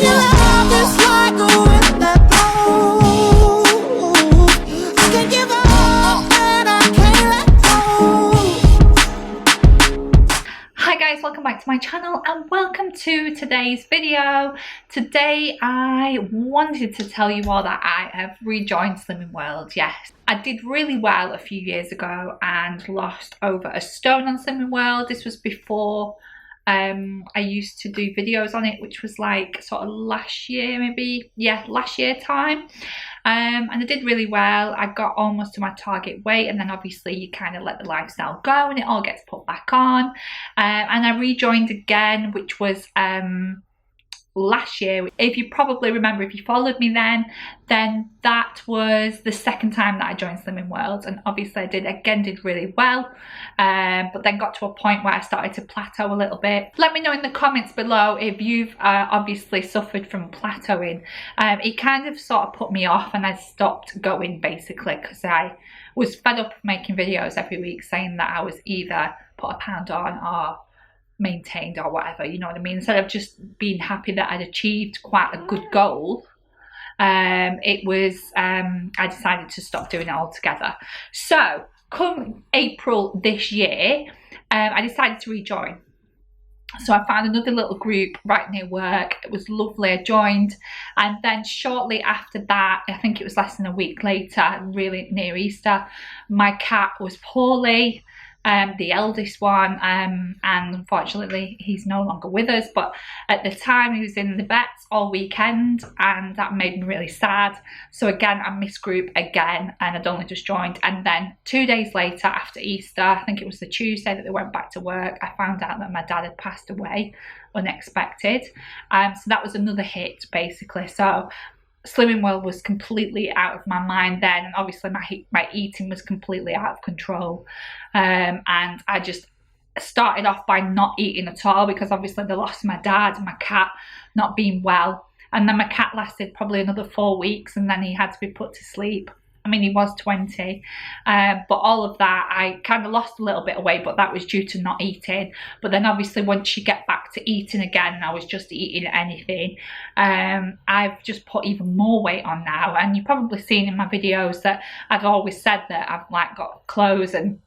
your love is like a wind that blows. I can't give up and I can't let go. Hi guys, welcome back to my channel and welcome to today's video. Today I wanted to tell you all that I have rejoined Slimming World. Yes, I did really well a few years ago and lost over a stone on Slimming World. This was before I used to do videos on it, which was like sort of last year, maybe, yeah, last year time. And I did really well. I got almost to my target weight, and then obviously you kind of let the lifestyle go and it all gets put back on. And I rejoined again, which was last year. If you probably remember, if you followed me then that was the second time that I joined Slimming World, and obviously I did really well, but then got to a point where I started to plateau a little bit. Let me know in the comments below if you've obviously suffered from plateauing. It kind of sort of put me off and I stopped going basically because I was fed up of making videos every week saying that I was either put a pound on or maintained or whatever, you know what I mean. Instead of just being happy that I'd achieved quite a good goal, I decided to stop doing it altogether. So come April this year, I decided to rejoin. So I found another little group right near work. It was lovely. I joined, and then shortly after that, I think it was less than a week later, really near Easter, my cat was poorly. The eldest one, and unfortunately he's no longer with us, but at the time he was in the vets all weekend and that made me really sad. So again, I missed group again and I'd only just joined, and then 2 days later after Easter, I think it was the Tuesday that they went back to work, I found out that my dad had passed away unexpected. So that was another hit basically. So Slimming World was completely out of my mind then, and obviously my eating was completely out of control, and I just started off by not eating at all because obviously the loss of my dad and my cat not being well, and then my cat lasted probably another 4 weeks and then he had to be put to sleep. I mean, he was 20, but all of that, I kind of lost a little bit of weight, but that was due to not eating. But then obviously once you get back to eating again, I was just eating anything. I've just put even more weight on now, and you've probably seen in my videos that I've always said that I've like got clothes, and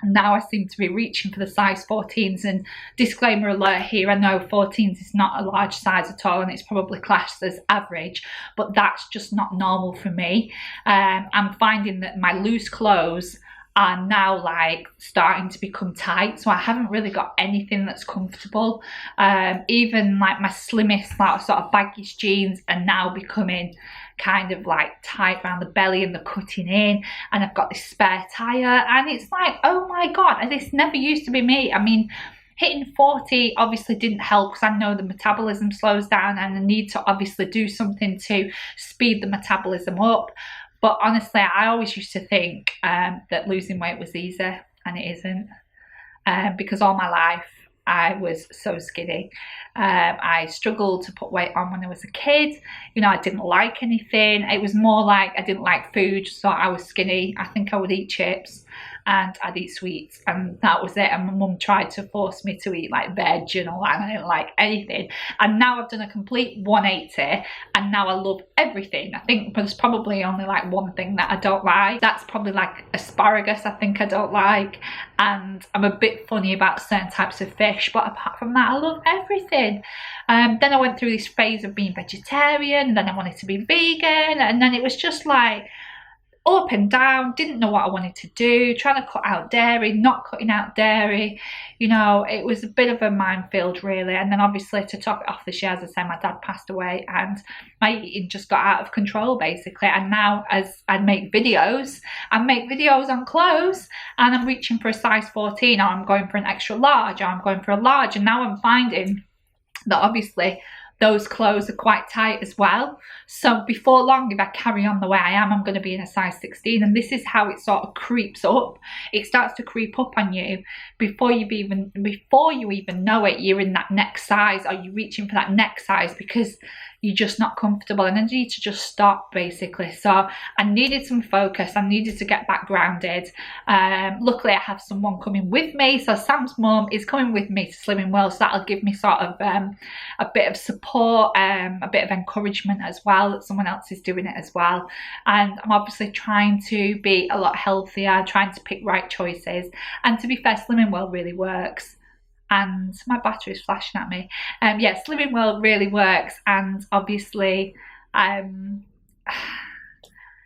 now I seem to be reaching for the size 14s, and disclaimer alert here, I know 14s is not a large size at all and it's probably classed as average, but that's just not normal for me. I'm finding that my loose clothes are now like starting to become tight, so I haven't really got anything that's comfortable. Even like my slimmest like sort of baggish jeans are now becoming kind of like tight around the belly and the cutting in, and I've got this spare tire, and it's like, oh my god, this never used to be me. I mean, hitting 40 obviously didn't help because I know the metabolism slows down and I need to obviously do something to speed the metabolism up. But honestly, I always used to think that losing weight was easy, and it isn't, because all my life I was so skinny. I struggled to put weight on when I was a kid. You know, I didn't like anything. It was more like I didn't like food, so I was skinny. I think I would eat chips and I'd eat sweets, and that was it. And my mum tried to force me to eat like veg and all that, and I didn't like anything. And now I've done a complete 180 and now I love everything. I think there's probably only like one thing that I don't like. That's probably like asparagus, I think I don't like, and I'm a bit funny about certain types of fish, but apart from that I love everything. Then I went through this phase of being vegetarian, and then I wanted to be vegan, and then it was just like up and down, didn't know what I wanted to do, trying to cut out dairy, not cutting out dairy, you know, it was a bit of a minefield really. And then obviously to top it off this year, as I said, my dad passed away and my eating just got out of control basically. And now as I make videos on clothes and I'm reaching for a size 14, or I'm going for an extra large, or I'm going for a large, and now I'm finding that obviously those clothes are quite tight as well. So before long, if I carry on the way I am, I'm going to be in a size 16, and this is how it sort of creeps up. It starts to creep up on you before you even know it. You're in that next size, or you're reaching for that next size, because you're just not comfortable and I need to just stop, basically. So I needed some focus. I needed to get back grounded. Luckily I have someone coming with me, so Sam's mum is coming with me to Slimming World, so that'll give me sort of a bit of support, a bit of encouragement as well, that someone else is doing it as well. And I'm obviously trying to be a lot healthier, trying to pick right choices, and to be fair, Slimming World really works. And my battery is flashing at me. Yeah, Slimming World really works, and obviously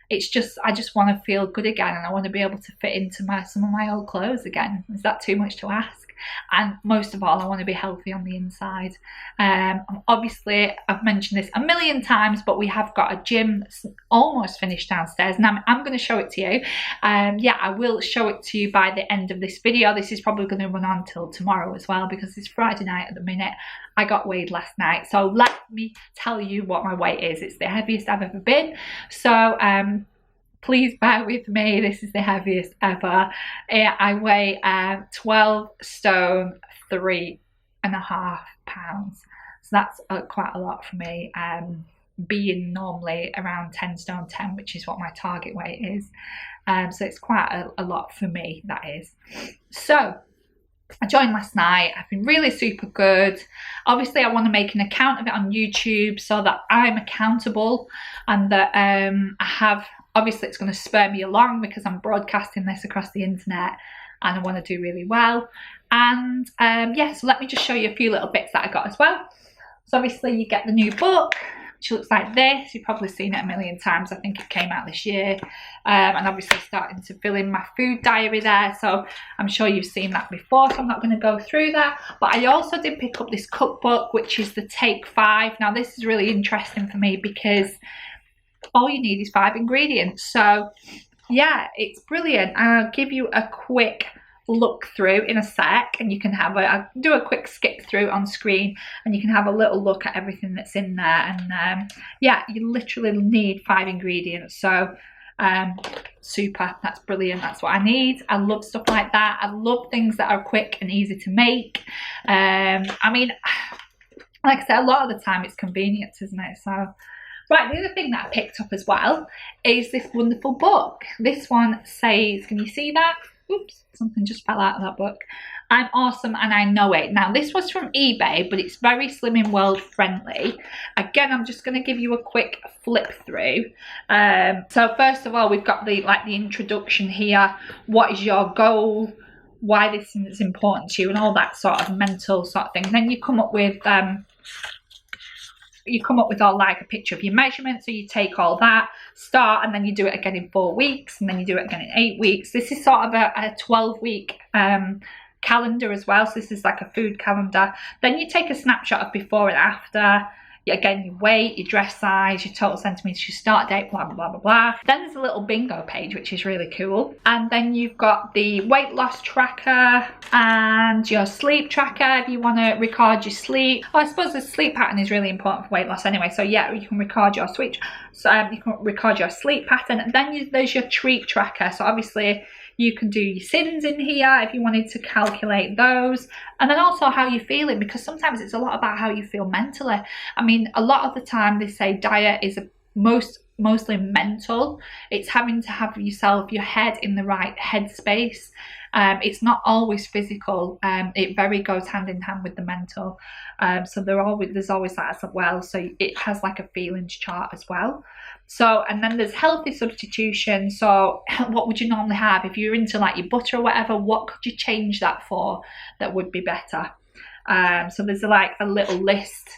it's just, I just want to feel good again, and I want to be able to fit into some of my old clothes again. Is that too much to ask? And most of all, I want to be healthy on the inside. Obviously, I've mentioned this a million times, but we have got a gym that's almost finished downstairs, and I'm going to show it to you. Yeah, I will show it to you by the end of this video. This is probably going to run on till tomorrow as well, because it's Friday night at the minute. I got weighed last night, so let me tell you what my weight is. It's the heaviest I've ever been. So please bear with me, this is the heaviest ever. I weigh 12 stone 3.5 pounds. So that's quite a lot for me, being normally around 10 stone 10, which is what my target weight is. So it's quite a lot for me, that is. So I joined last night. I've been really super good. Obviously, I want to make an account of it on YouTube so that I'm accountable, and that I have, obviously it's going to spur me along because I'm broadcasting this across the internet and I want to do really well. And yeah, so let me just show you a few little bits that I got as well. So obviously you get the new book, which looks like this. You've probably seen it a million times. I think it came out this year. And obviously starting to fill in my food diary there. So I'm sure you've seen that before, so I'm not going to go through that. But I also did pick up this cookbook, which is the Take 5. Now this is really interesting for me because all you need is 5 ingredients. So yeah, it's brilliant. I'll give you a quick look through in a sec, and you can have I'll do a quick skip through on screen, and you can have a little look at everything that's in there. And yeah, you literally need 5 ingredients. So super, that's brilliant. That's what I need. I love stuff like that. I love things that are quick and easy to make. I mean, like I said, a lot of the time it's convenience, isn't it? So right, the other thing that I picked up as well is this wonderful book. This one says, can you see that? Oops, something just fell out of that book. I'm awesome and I know it. Now this was from eBay, but it's very Slimming World friendly. Again, I'm just going to give you a quick flip through. So first of all, we've got the introduction here. What is your goal? Why this is important to you, and all that sort of mental sort of thing. And then you come up with all like a picture of your measurements. So you take all that, start, and then you do it again in 4 weeks, and then you do it again in 8 weeks. This is sort of a 12-week calendar as well. So this is like a food calendar. Then you take a snapshot of before and after. Again, your weight, your dress size, your total centimeters, your start date, blah, blah, blah, blah, blah. Then there's a little bingo page, which is really cool. And then you've got the weight loss tracker and your sleep tracker if you want to record your sleep. Oh, I suppose the sleep pattern is really important for weight loss anyway. So yeah, you can record your sleep. So you can record your sleep pattern. And then there's your treat tracker. So obviously you can do your syns in here if you wanted to calculate those. And then also how you're feeling, because sometimes it's a lot about how you feel mentally. I mean, a lot of the time they say diet is mostly mental. It's having to have your head in the right headspace. It's not always physical. It very goes hand in hand with the mental. So there's always that as well. So it has like a feelings chart as well. So, and then there's healthy substitution. So what would you normally have if you're into like your butter or whatever? What could you change that for that would be better? So there's like a little list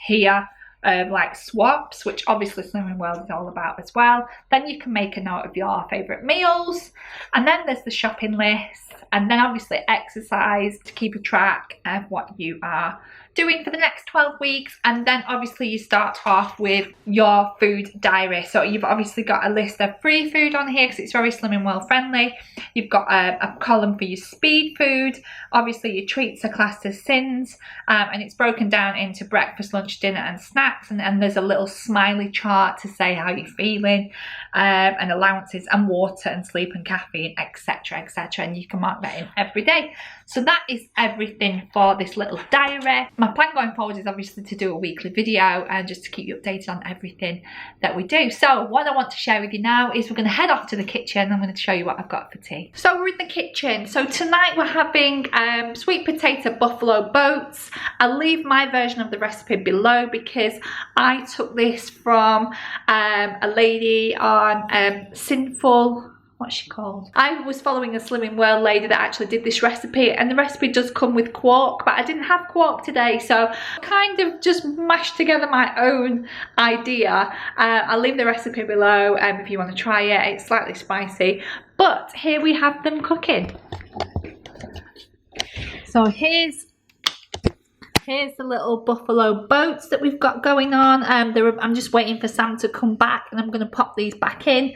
here of like swaps, which obviously Slimming World is all about as well. Then you can make a note of your favorite meals, and then there's the shopping list, and then obviously exercise to keep a track of what you are doing for the next 12 weeks. And then obviously you start off with your food diary. So you've obviously got a list of free food on here because it's very Slimming World friendly. You've got a column for your speed food. Obviously your treats are classed as syns, and it's broken down into breakfast, lunch, dinner and snacks, and there's a little smiley chart to say how you're feeling, and allowances and water and sleep and caffeine, etc, etc, and you can mark that in every day. So that is everything for this little diary. My plan going forward is obviously to do a weekly video and just to keep you updated on everything that we do. So what I want to share with you now is we're going to head off to the kitchen. I'm going to show you what I've got for tea. So we're in the kitchen. So tonight we're having sweet potato buffalo boats. I'll leave my version of the recipe below because I took this from a lady on Sinful. What's she called? I was following a Slimming World lady that actually did this recipe, and the recipe does come with quark, but I didn't have quark today, so I kind of just mashed together my own idea. I'll leave the recipe below if you want to try it. It's slightly spicy, but here we have them cooking. So here's the little buffalo boats that we've got going on. I'm just waiting for Sam to come back, and I'm going to pop these back in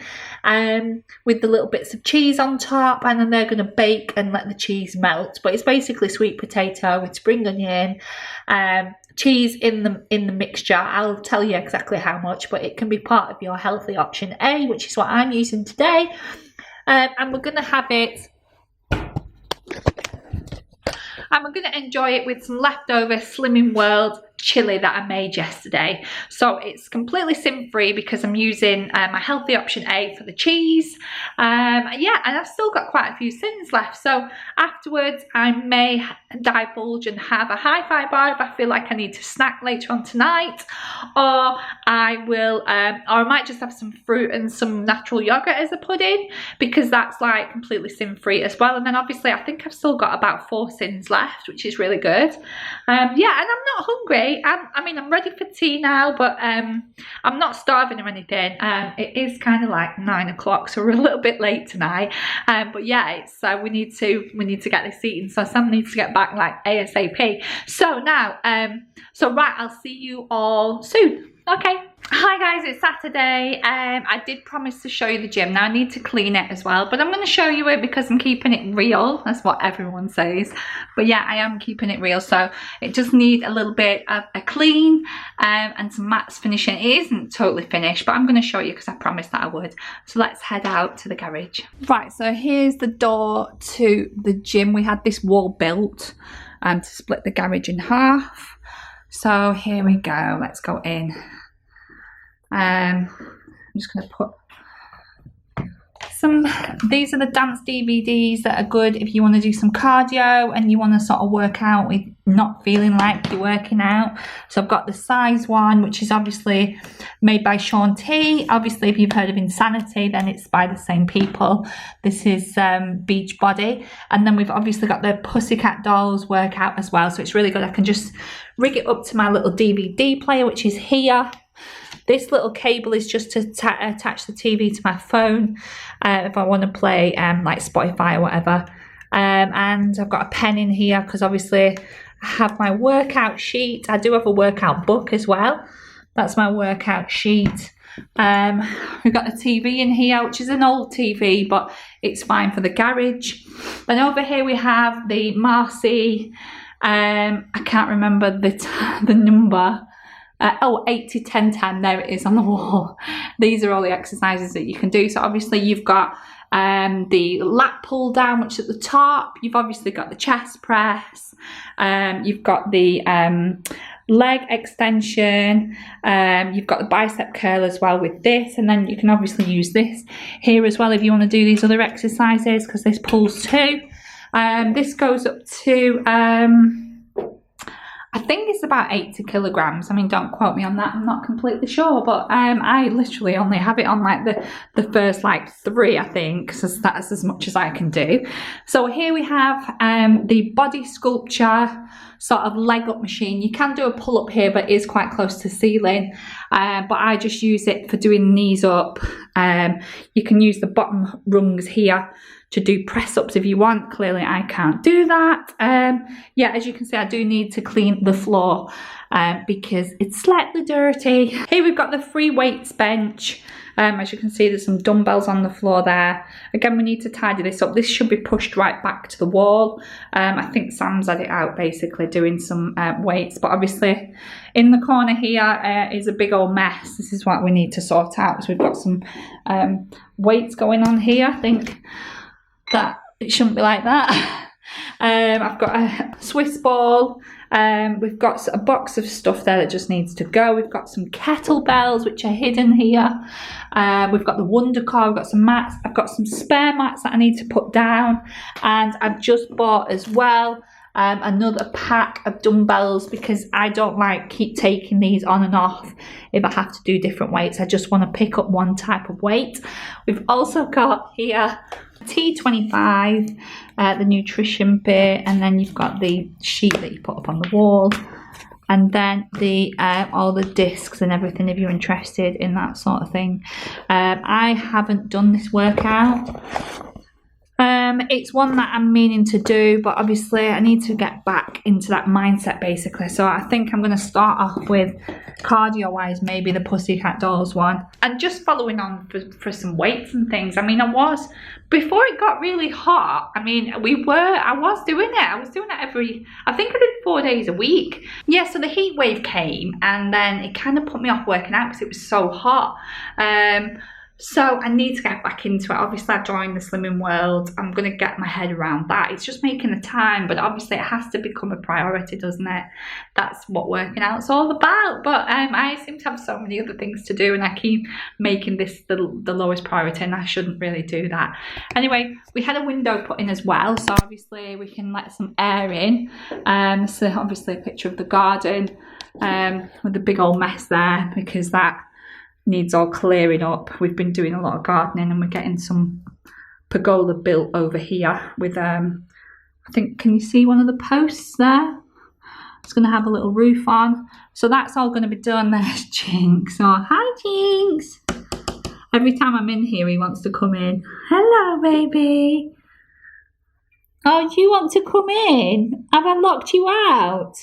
with the little bits of cheese on top, and then they're going to bake and let the cheese melt. But it's basically sweet potato with spring onion, cheese in the mixture. I'll tell you exactly how much, but it can be part of your healthy option A, which is what I'm using today. And we're going to have it. And we're going to enjoy it with some leftover Slimming World chili that I made yesterday. So it's completely sin-free because I'm using my healthy option A for the cheese. Yeah, and I've still got quite a few syns left. So afterwards I may divulge and have a hi-fi bar if I feel like I need to snack later on tonight. Or I will, or I might just have some fruit and some natural yogurt as a pudding, because that's like completely sin-free as well. And then obviously I think I've still got about 4 syns left, which is really good. Yeah, and I'm not hungry. I mean, I'm ready for tea now, but I'm not starving or anything. It is kind of like 9 o'clock, so we're a little bit late tonight. But yeah, it's we need to get this eaten. So Sam needs to get back like ASAP. So now, right, I'll see you all soon. Okay. Hi guys, it's Saturday. I did promise to show you the gym. Now I need to clean it as well, but I'm going to show you it because I'm keeping it real. That's what everyone says. But yeah, I am keeping it real. So it does need a little bit of a clean and some mats finishing. It isn't totally finished, but I'm going to show you because I promised that I would. So let's head out to the garage. Right, so here's the door to the gym. We had this wall built to split the garage in half. So here we go. Let's go in. I'm just going to put some, these are the dance DVDs that are good if you want to do some cardio and you want to sort of work out with not feeling like you're working out. So I've got the size one, which is obviously made by Shaun T. Obviously, if you've heard of Insanity, then it's by the same people. This is Beachbody. And then we've obviously got the Pussycat Dolls workout as well. So it's really good. I can just rig it up to my little DVD player, which is here. This little cable is just to attach the TV to my phone if I want to play like Spotify or whatever. And I've got a pen in here because obviously I have my workout sheet. I do have a workout book as well. That's my workout sheet. We've got the TV in here, which is an old TV, but it's fine for the garage. Then over here we have the Marcy. I can't remember the number. 80-10-10, there it is on the wall. These are all the exercises that you can do. So obviously you've got the lat pull down, which is at the top. You've obviously got the chest press. You've got the leg extension. You've got the bicep curl as well with this. And then you can obviously use this here as well if you want to do these other exercises, because this pulls too. This goes up to... I think it's about 80 kilograms. I mean, don't quote me on that. I'm not completely sure, but I literally only have it on like the first like 3, I think, so that's as much as I can do. So here we have the body sculpture sort of leg up machine. You can do a pull up here, but it is quite close to ceiling. But I just use it for doing knees up. You can use the bottom rungs here to do press ups if you want. Clearly I can't do that. Yeah, as you can see, I do need to clean the floor because it's slightly dirty. Here we've got the free weights bench. As you can see, there's some dumbbells on the floor there. Again, we need to tidy this up. This should be pushed right back to the wall. I think Sam's had it out basically doing some weights, but obviously in the corner here is a big old mess. This is what we need to sort out. So we've got some weights going on here. I think that it shouldn't be like that. I've got a Swiss ball. We've got a box of stuff there that just needs to go. We've got some kettlebells which are hidden here. We've got the Wonder Car, we've got some mats. I've got some spare mats that I need to put down. And I've just bought as well another pack of dumbbells because I don't like keep taking these on and off if I have to do different weights. I just want to pick up one type of weight. We've also got here T25, the nutrition bit, and then you've got the sheet that you put up on the wall, and then the all the discs and everything if you're interested in that sort of thing. I haven't done this workout. It's one that I'm meaning to do, but obviously I need to get back into that mindset basically. So I think I'm going to start off with cardio wise, maybe the Pussycat Dolls one, and just following on for some weights and things. I mean, before it got really hot, I mean, I was doing it. I was doing it I think I did 4 days a week. Yeah, so the heat wave came and then it kind of put me off working out because it was so hot. So I need to get back into it. Obviously, I joined the Slimming World. I'm going to get my head around that. It's just making the time, but obviously it has to become a priority, doesn't it? That's what working out's all about. But I seem to have so many other things to do, and I keep making this the lowest priority, and I shouldn't really do that. Anyway, we had a window put in as well, so obviously we can let some air in. So obviously a picture of the garden with the big old mess there because that needs all clearing up. We've been doing a lot of gardening and we're getting some pergola built over here with I think, can you see one of the posts there? It's going to have a little roof on, so that's all going to be done. There's Jinx. Oh, hi Jinx. Every time I'm in here he wants to come in. Hello baby. Oh, do you want to come in? Have I locked you out?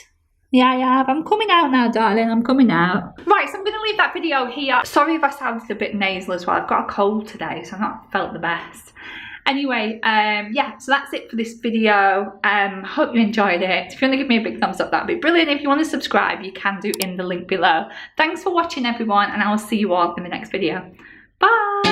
Yeah, I have. I'm coming out now, darling. I'm coming out. Right, so I'm going to leave that video here. Sorry if I sounded a bit nasal as well. I've got a cold today, so I've not felt the best. Anyway, yeah, so that's it for this video. Hope you enjoyed it. If you want to give me a big thumbs up, that'd be brilliant. If you want to subscribe, you can do in the link below. Thanks for watching, everyone, and I will see you all in the next video. Bye!